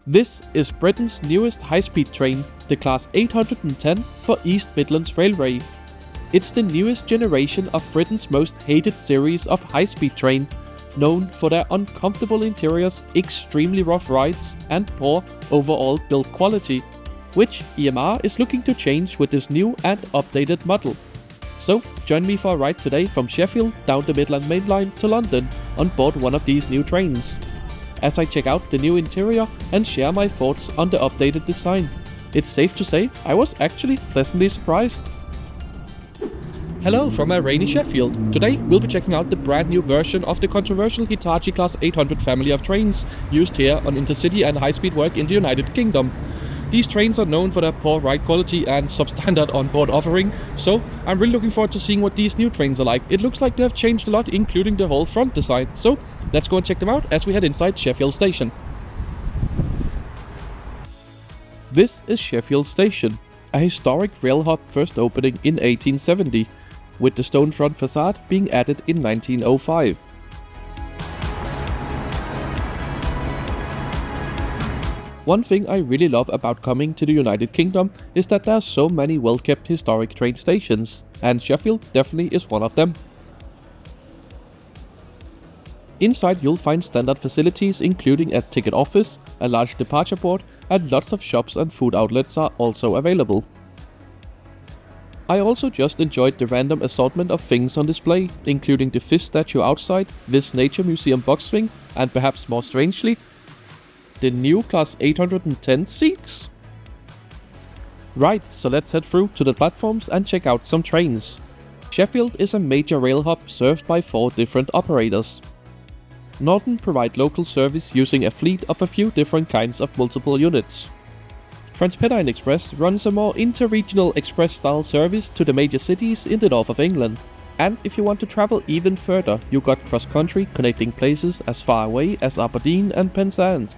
This is Britain's newest high-speed train, the Class 810 for East Midlands Railway. It's the newest generation of Britain's most hated series of high-speed train, known for their uncomfortable interiors, extremely rough rides, and poor overall build quality, which EMR is looking to change with this new and updated model. So join me for a ride today from Sheffield down the Midland Main Line to London on board one of these new trains, as I check out the new interior and share my thoughts on the updated design. It's safe to say I was actually pleasantly surprised. Hello from a rainy Sheffield. Today we'll be checking out the brand new version of the controversial Hitachi Class 800 family of trains used here on intercity and high-speed work in the United Kingdom. These trains are known for their poor ride quality and substandard onboard offering, so I'm really looking forward to seeing what these new trains are like. It looks like they have changed a lot, including the whole front design. So let's go and check them out as we head inside Sheffield Station. This is Sheffield Station, a historic rail hub first opening in 1870, with the stone front facade being added in 1905. One thing I really love about coming to the United Kingdom is that there are so many well-kept historic train stations, and Sheffield definitely is one of them. Inside you'll find standard facilities including a ticket office, a large departure board, and lots of shops and food outlets are also available. I also just enjoyed the random assortment of things on display, including the fish statue outside, this nature museum box thing, and perhaps more strangely, the new Class 810 seats. Right, so let's head through to the platforms and check out some trains. Sheffield is a major rail hub served by 4 different operators. Northern provide local service using a fleet of a few different kinds of multiple units. TransPennine Express runs a more inter-regional express-style service to the major cities in the north of England. And if you want to travel even further, you got cross-country connecting places as far away as Aberdeen and Penzance.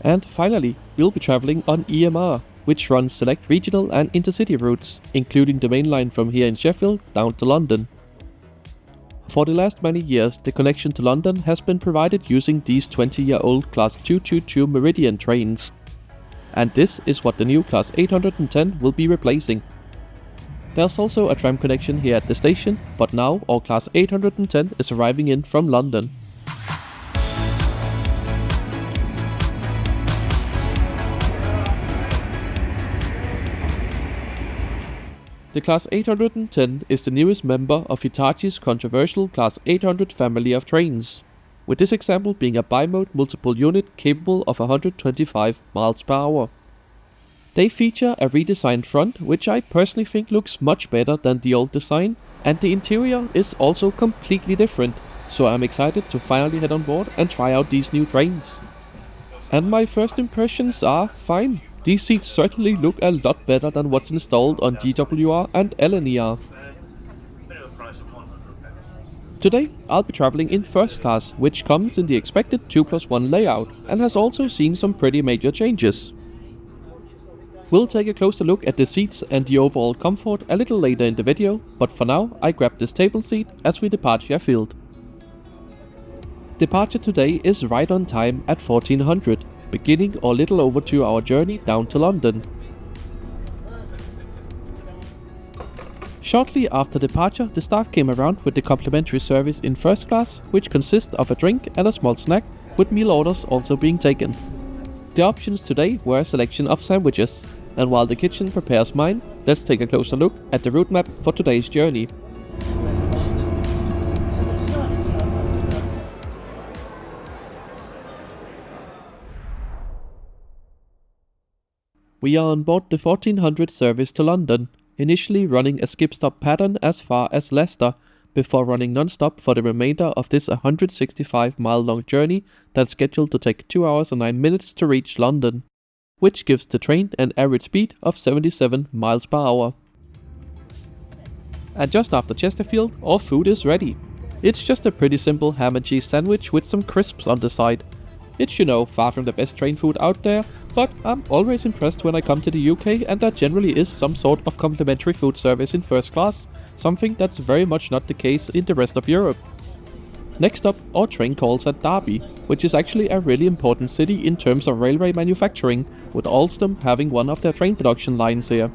And finally, we'll be traveling on EMR, which runs select regional and intercity routes, including the main line from here in Sheffield down to London. For the last many years, the connection to London has been provided using these 20-year-old Class 222 Meridian trains. And this is what the new Class 810 will be replacing. There's also a tram connection here at the station, but now all Class 810 is arriving in from London. The Class 810 is the newest member of Hitachi's controversial Class 800 family of trains, with this example being a bi-mode multiple unit capable of 125 miles per hour. They feature a redesigned front, which I personally think looks much better than the old design, and the interior is also completely different, so I'm excited to finally head on board and try out these new trains. And my first impressions are fine. These seats certainly look a lot better than what's installed on GWR and LNER. Today I'll be traveling in first class, which comes in the expected 2+1 layout and has also seen some pretty major changes. We'll take a closer look at the seats and the overall comfort a little later in the video, but for now I grabbed this table seat as we depart Sheffield. Departure today is right on time at 1400. Beginning a little over 2-hour journey down to London. Shortly after departure, the staff came around with the complimentary service in first class, which consists of a drink and a small snack, with meal orders also being taken. The options today were a selection of sandwiches, and while the kitchen prepares mine, let's take a closer look at the route map for today's journey. We are on board the 1400 service to London, initially running a skip-stop pattern as far as Leicester, before running non-stop for the remainder of this 165-mile-long journey that's scheduled to take 2 hours and 9 minutes to reach London, which gives the train an average speed of 77 miles per hour. And just after Chesterfield, our food is ready. It's just a pretty simple ham and cheese sandwich with some crisps on the side. It's, far from the best train food out there, but I'm always impressed when I come to the UK and there generally is some sort of complimentary food service in first class, something that's very much not the case in the rest of Europe. Next up, our train calls at Derby, which is actually a really important city in terms of railway manufacturing, with Alstom having one of their train production lines here.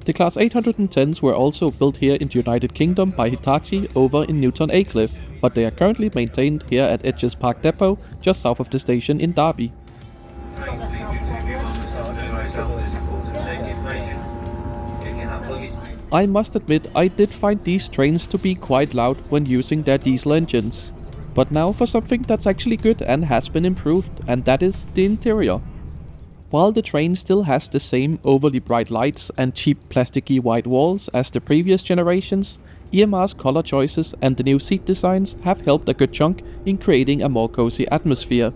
The Class 810s were also built here in the United Kingdom by Hitachi over in Newton Aycliffe, but they are currently maintained here at Edges Park Depot, just south of the station in Derby. I must admit, I did find these trains to be quite loud when using their diesel engines. But now for something that's actually good and has been improved, and that is the interior. While the train still has the same overly bright lights and cheap plasticky white walls as the previous generations, EMR's color choices and the new seat designs have helped a good chunk in creating a more cozy atmosphere.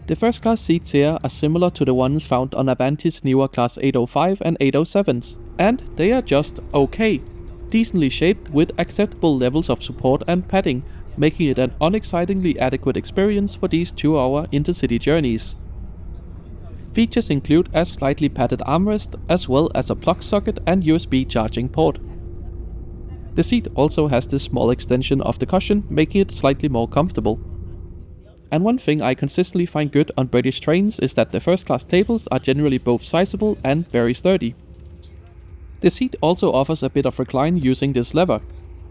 The first class seats here are similar to the ones found on Avanti's newer Class 805 and 807s, and they are just okay. Decently shaped with acceptable levels of support and padding, making it an unexcitingly adequate experience for these 2-hour intercity journeys. Features include a slightly padded armrest, as well as a plug socket and USB charging port. The seat also has this small extension of the cushion, making it slightly more comfortable. And one thing I consistently find good on British trains is that the first class tables are generally both sizable and very sturdy. The seat also offers a bit of recline using this lever,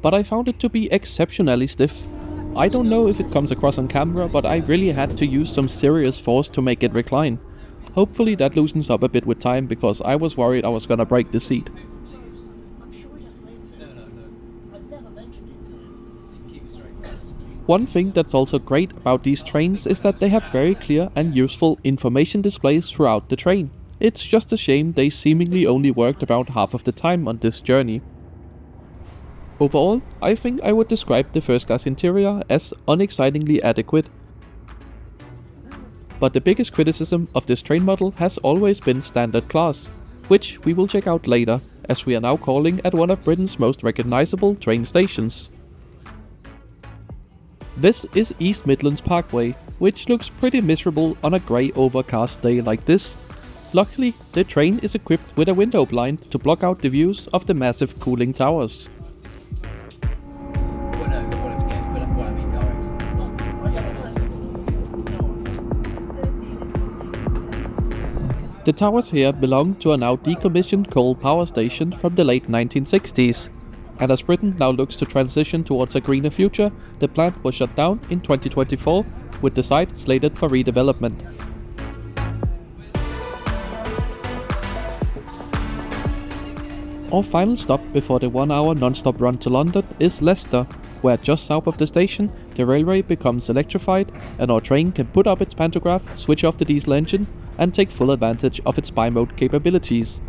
but I found it to be exceptionally stiff. I don't know if it comes across on camera, but I really had to use some serious force to make it recline. Hopefully that loosens up a bit with time, because I was worried I was gonna break the seat. One thing that's also great about these trains is that they have very clear and useful information displays throughout the train. It's just a shame they seemingly only worked around half of the time on this journey. Overall, I think I would describe the first class interior as unexcitingly adequate. But the biggest criticism of this train model has always been standard class, which we will check out later, as we are now calling at one of Britain's most recognizable train stations. This is East Midlands Parkway, which looks pretty miserable on a grey overcast day like this. Luckily, the train is equipped with a window blind to block out the views of the massive cooling towers. The towers here belong to a now decommissioned coal power station from the late 1960s. And as Britain now looks to transition towards a greener future, the plant was shut down in 2024, with the site slated for redevelopment. Our final stop before the 1-hour non-stop run to London is Leicester, where just south of the station, the railway becomes electrified and our train can put up its pantograph, switch off the diesel engine, and take full advantage of its bi-mode capabilities.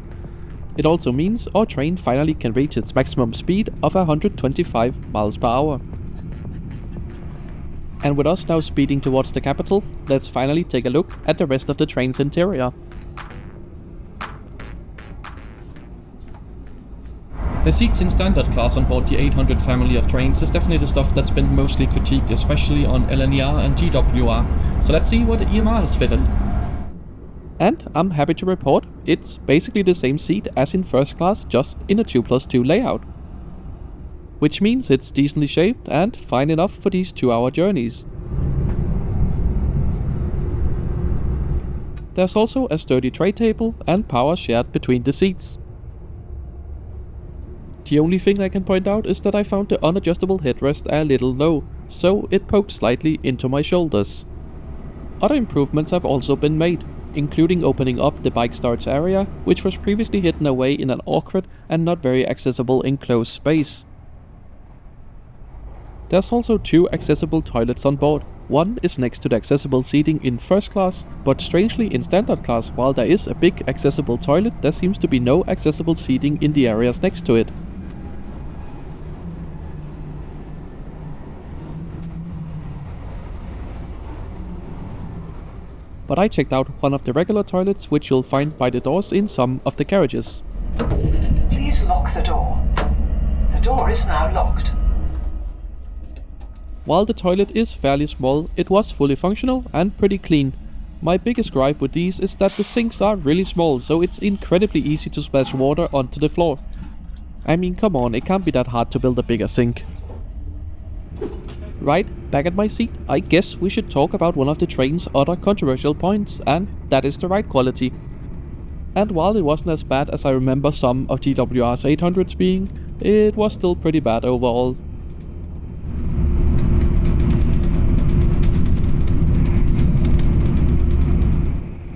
It also means our train finally can reach its maximum speed of 125 miles per hour. And with us now speeding towards the capital, let's finally take a look at the rest of the train's interior. The seats in standard class on board the 800 family of trains is definitely the stuff that's been mostly critiqued, especially on LNER and GWR. So let's see what EMR has fitted. And I'm happy to report, it's basically the same seat as in first class, just in a 2+2 layout. Which means it's decently shaped and fine enough for these 2-hour journeys. There's also a sturdy tray table and power shared between the seats. The only thing I can point out is that I found the unadjustable headrest a little low, so it poked slightly into my shoulders. Other improvements have also been made, including opening up the bike storage area, which was previously hidden away in an awkward and not very accessible enclosed space. There's also 2 accessible toilets on board. One is next to the accessible seating in first class, but strangely in standard class, while there is a big accessible toilet, there seems to be no accessible seating in the areas next to it. But I checked out one of the regular toilets, which you'll find by the doors in some of the carriages. Please lock the door. The door is now locked. While the toilet is fairly small, it was fully functional and pretty clean. My biggest gripe with these is that the sinks are really small, so it's incredibly easy to splash water onto the floor. I mean, come on, it can't be that hard to build a bigger sink. Right, back at my seat, I guess we should talk about one of the train's other controversial points, and that is the ride quality. And while it wasn't as bad as I remember some of GWR's 800s being, it was still pretty bad overall.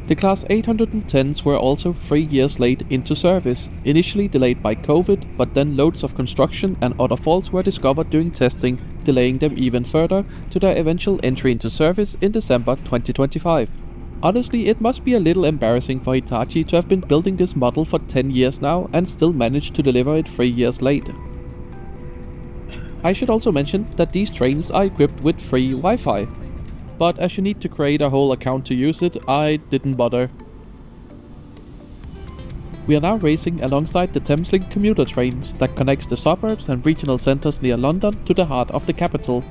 The Class 810s were also 3 years late into service, initially delayed by COVID, but then loads of construction and other faults were discovered during testing, delaying them even further to their eventual entry into service in December 2025. Honestly, it must be a little embarrassing for Hitachi to have been building this model for 10 years now and still manage to deliver it 3 years late. I should also mention that these trains are equipped with free Wi-Fi. But as you need to create a whole account to use it, I didn't bother. We are now racing alongside the Thameslink commuter trains that connects the suburbs and regional centres near London to the heart of the capital,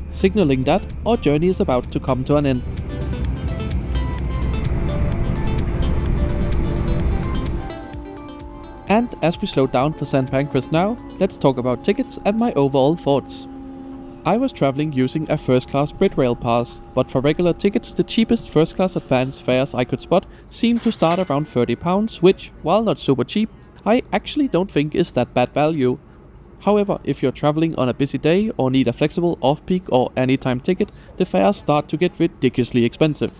signalling that our journey is about to come to an end. And as we slow down for St. Pancras now, let's talk about tickets and my overall thoughts. I was travelling using a first-class Britrail pass, but for regular tickets the cheapest first-class advance fares I could spot seemed to start around £30, which, while not super cheap, I actually don't think is that bad value. However, if you're travelling on a busy day or need a flexible off-peak or anytime ticket, the fares start to get ridiculously expensive.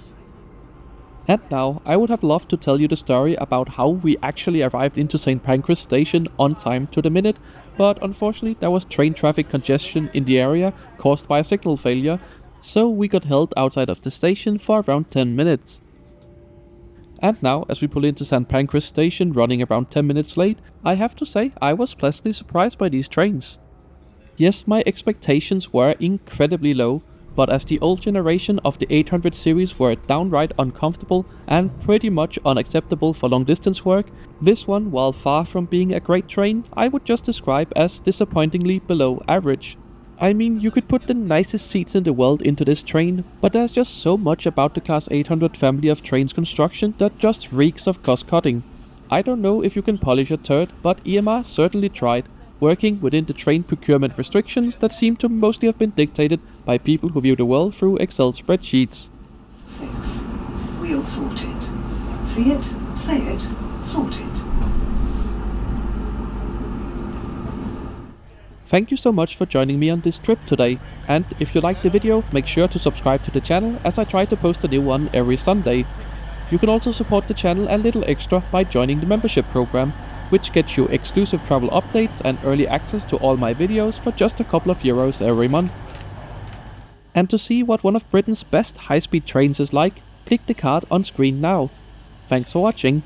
And now, I would have loved to tell you the story about how we actually arrived into St. Pancras station on time to the minute, but unfortunately there was train traffic congestion in the area caused by a signal failure, so we got held outside of the station for around 10 minutes. And now, as we pull into St. Pancras station running around 10 minutes late, I have to say I was pleasantly surprised by these trains. Yes, my expectations were incredibly low, but as the old generation of the 800 series were downright uncomfortable and pretty much unacceptable for long distance work, this one, while far from being a great train, I would just describe as disappointingly below average. I mean, you could put the nicest seats in the world into this train, but there's just so much about the Class 800 family of trains construction that just reeks of cost cutting. I don't know if you can polish a turd, but EMR certainly tried, working within the train procurement restrictions that seem to mostly have been dictated by people who view the world through Excel spreadsheets. 6. Wheel sorted. See it, say it, sorted. Thank you so much for joining me on this trip today, and if you liked the video, make sure to subscribe to the channel as I try to post a new one every Sunday. You can also support the channel a little extra by joining the membership program, which gets you exclusive travel updates and early access to all my videos for just a couple of euros every month. And to see what one of Britain's best high-speed trains is like, click the card on screen now. Thanks for watching.